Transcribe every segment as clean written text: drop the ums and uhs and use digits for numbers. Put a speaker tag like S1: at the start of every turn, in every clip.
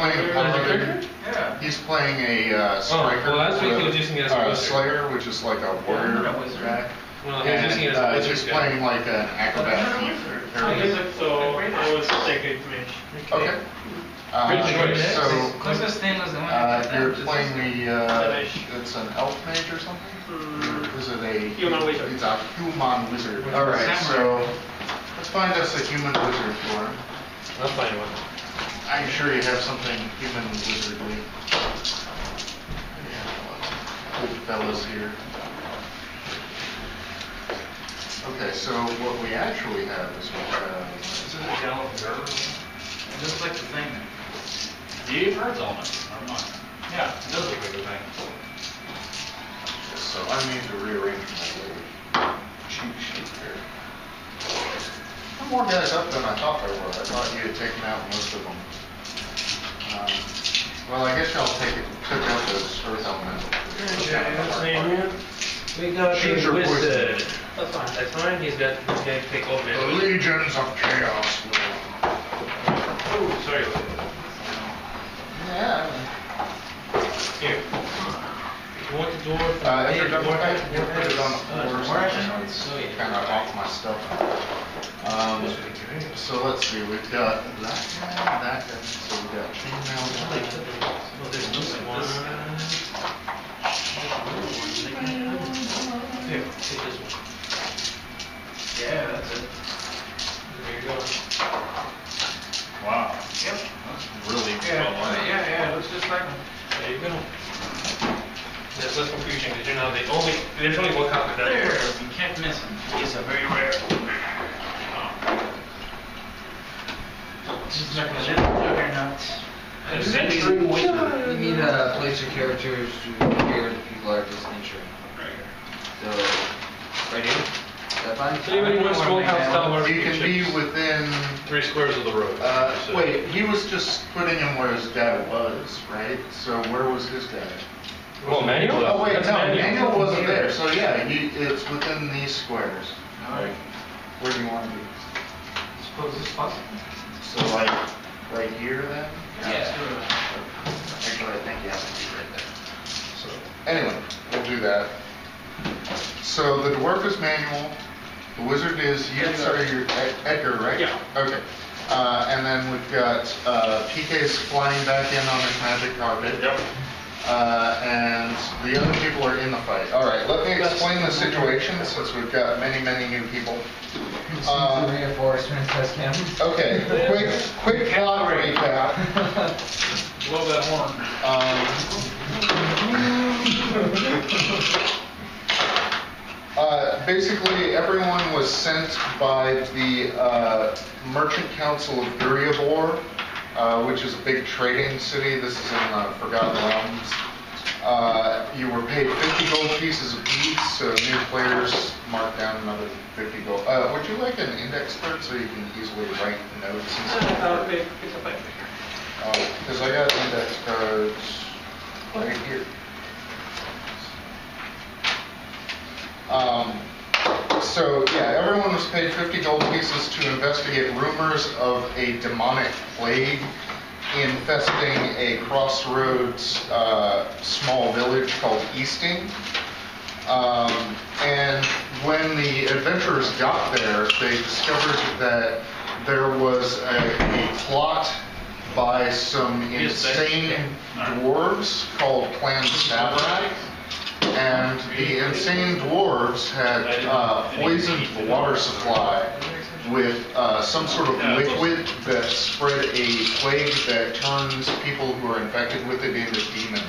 S1: playing a paladin.
S2: Yeah.
S1: He's playing a striker.
S3: Well, last week he was using it as a wizard.
S1: Slayer, which is like a warrior guy.
S3: Well, he was using it as a
S1: And
S3: wizard.
S1: he's playing like an acrobat thief.
S4: So I was taking information.
S1: Okay. So
S2: Closest thing was the one
S1: you're playing the it's an elf mage or something? Or is it a
S4: Human wizard?
S1: It's a human wizard. All right, so let's find us a human wizard for him.
S3: I'll find one.
S1: I'm sure you have something human wizardly. Old fellas here. Okay, so what we actually have is we have.
S5: Is it a gallon of dirt?
S2: Just like the thing.
S5: The bird's element. Never mind. Yeah, it does look like a thing.
S1: So I need to rearrange my little cheat sheet here. There are more guys up than I thought there were. I thought you had taken out most of them. Well, I guess y'all took out those earth elemental.
S3: We got
S1: Choose
S3: a
S1: your
S3: wizard.
S1: poison.
S3: That's fine. He's got to take over.
S1: The legions of chaos will.
S3: Oh, sorry.
S1: Yeah.
S3: Here. You want the door?
S1: If you're done with that, you put it on the floor so it's kind of off my stuff. So let's see, we've got that guy, so we've got chainmail.
S3: Well, there's no one. Here, take this one.
S2: Yeah, that's it.
S3: There you go.
S5: Wow.
S2: Yep.
S1: Really
S2: Yeah, it looks just like them.
S3: There you go. There's less confusion because there's only one copy of that.
S2: There, you can't miss them. These are very rare. Just looking at juggernauts.
S6: You need to place your characters to appear to people are just entering. So, right here? Is that fine?
S3: So anybody wants small house style
S1: He can be within.
S3: 3 squares of the road.
S1: Wait, he was just putting him where his dad was, right? So where was his dad?
S3: Well, manual?
S1: Oh wait,
S3: That's
S1: no,
S3: manual.
S1: Manuel wasn't there. So yeah, it's within these squares. Right. Where do you want to be?
S2: Suppose it's possible.
S1: So like right here then?
S2: Yeah.
S1: Actually, I think you have to be right there. So anyway, we'll do that. So the dwarf is Manuel. The wizard is Edgar, right?
S3: Yeah.
S1: Okay. And then we've got PK's flying back in on his magic carpet.
S3: Yep.
S1: And the other people are in the fight. All right, let me explain the situation since we've got many, many new people.
S6: Reinforcements has him.
S1: Okay, quick plot recap.
S5: Love that horn.
S1: Basically, everyone was sent by the Merchant Council of Duriabor, which is a big trading city. This is in the Forgotten Realms. You were paid 50 gold pieces apiece, so new players mark down another 50 gold. Would you like an index card so you can easily write notes and stuff? Because I got index cards right here. So yeah, everyone was paid 50 gold pieces to investigate rumors of a demonic plague infesting a crossroads small village called Easting. And when the adventurers got there, they discovered that there was a plot by some insane dwarves called Clan Sabrak. And the insane dwarves had poisoned the water supply with some sort of liquid that spread a plague that turns people who are infected with it into demons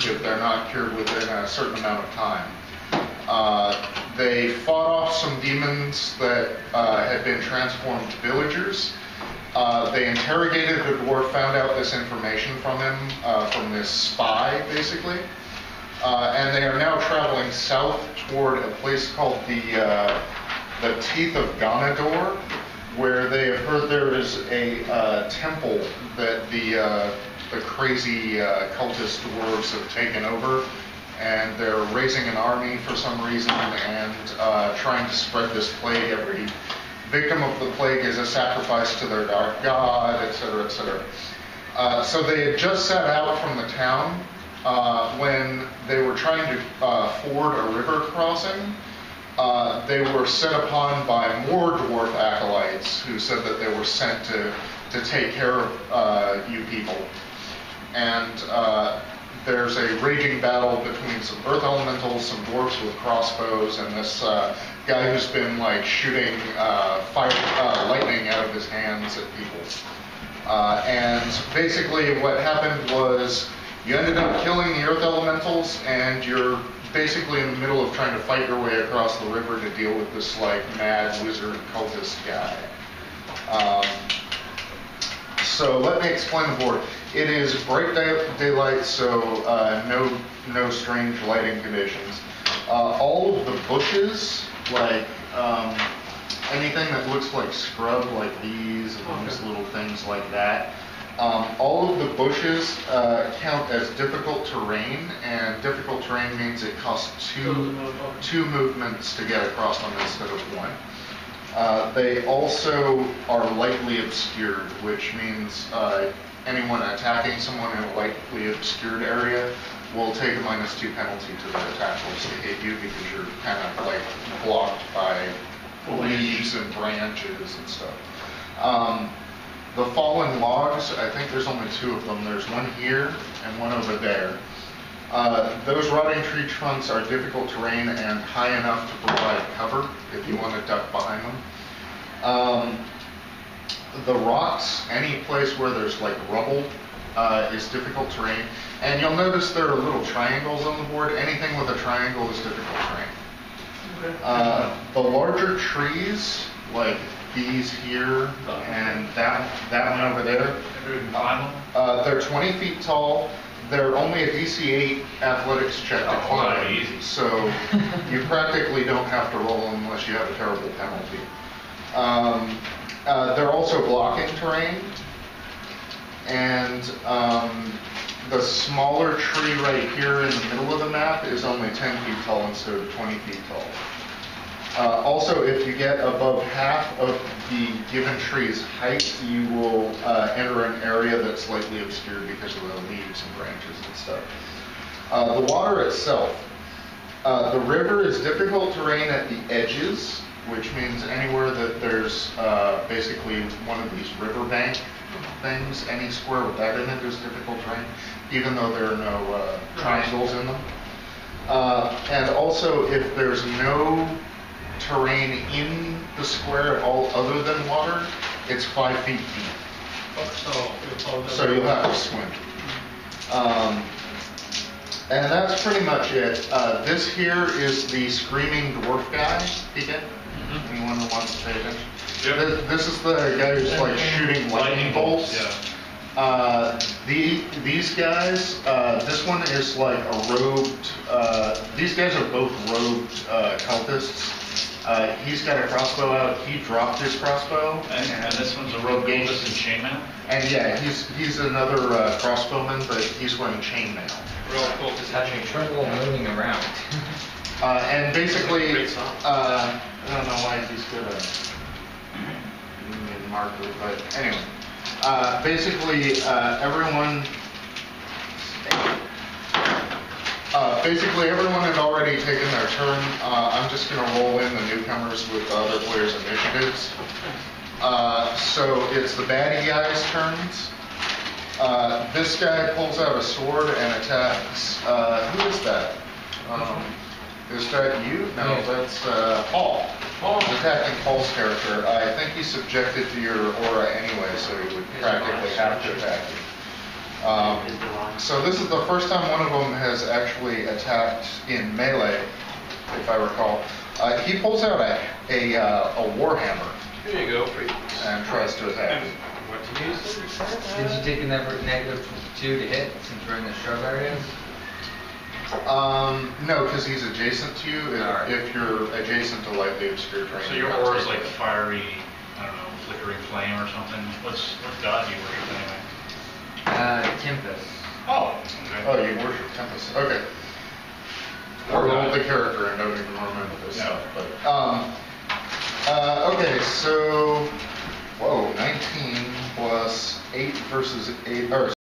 S1: if they're not cured within a certain amount of time. They fought off some demons that had been transformed villagers. They interrogated the dwarf, found out this information from him, from this spy, basically. And they are now traveling south toward a place called the Teeth of Ganador, where they have heard there is a temple that the crazy cultist dwarves have taken over, and they're raising an army for some reason and trying to spread this plague. Every victim of the plague is a sacrifice to their dark god, etc., etc. So they had just set out from the town when they were trying to ford a river crossing. They were set upon by more dwarf acolytes who said that they were sent to take care of you people. And there's a raging battle between some earth elementals, some dwarfs with crossbows, and this guy who's been like shooting lightning out of his hands at people. And basically what happened was you ended up killing the earth elementals, and you're basically in the middle of trying to fight your way across the river to deal with this like mad wizard cultist guy. So let me explain the board. It is bright daylight, so no strange lighting conditions. All of the bushes, like anything that looks like scrub, like these and these little things like that, all of the bushes count as difficult terrain, and difficult terrain means it costs two movements to get across them instead of one. They also are lightly obscured, which means anyone attacking someone in a lightly obscured area will take a -2 penalty to their attack rolls to hit you because you're kind of like blocked by leaves and branches and stuff. The fallen logs, I think there's only 2 of them. There's one here and one over there. Those rotting tree trunks are difficult terrain and high enough to provide cover if you want to duck behind them. The rocks, any place where there's like rubble, is difficult terrain. And you'll notice there are little triangles on the board. Anything with a triangle is difficult terrain. Okay. The larger trees, like these here and that one over there, they're 20 feet tall. They're only a DC 8 athletics check to climb, so you practically don't have to roll unless you have a terrible penalty. They're also blocking terrain, and the smaller tree right here in the middle of the map is only 10 feet tall instead of 20 feet tall. Also, if you get above half of the given tree's height, you will enter an area that's slightly obscured because of the leaves and branches and stuff. The water itself. The river is difficult terrain at the edges, which means anywhere that there's basically one of these riverbank things, any square with that in it is difficult terrain, even though there are no triangles in them. And also, if there's no terrain in the square at all other than water, it's 5 feet deep. So you'll have to swim. And that's pretty much it. This here is the screaming dwarf guy. Peek. Anyone who wants to pay attention? Yep. This is the guy who's like shooting lightning bolts. Yeah. These guys, this one is like a robed, these guys are both robed cultists. He's got a crossbow out. He dropped his crossbow.
S5: And this one's a rogue cultist in chainmail?
S1: And yeah, he's another crossbowman, but he's wearing chainmail.
S3: Real cultist
S6: having trouble moving around.
S1: And basically, I don't know why he's good at marker, but anyway. Basically, everyone had already taken their turn. I'm just going to roll in the newcomers with the other players' initiatives. So it's the baddie guy's turns. This guy pulls out a sword and attacks. Who is that? Is that you? No, that's Paul. Paul's attacking Paul's character. I think he's subjected to your aura anyway, so he would practically have to attack you. So this is the first time one of them has actually attacked in melee, if I recall. He pulls out a warhammer.
S3: Here you go.
S1: And tries to attack.
S3: What to use?
S6: Did you take a -2 to hit since we're in the shrub areas?
S1: No, because he's adjacent to you. If you're adjacent to lightly obscure terrain.
S5: So your aura is like a fiery, I don't know, flickering flame or something. What god do you worship anyway?
S6: Tempest.
S5: Oh, okay.
S1: Oh, you worship Tempest. Okay. Or roll the character and don't even remember this stuff. But okay, so 19 plus 8 versus 8, or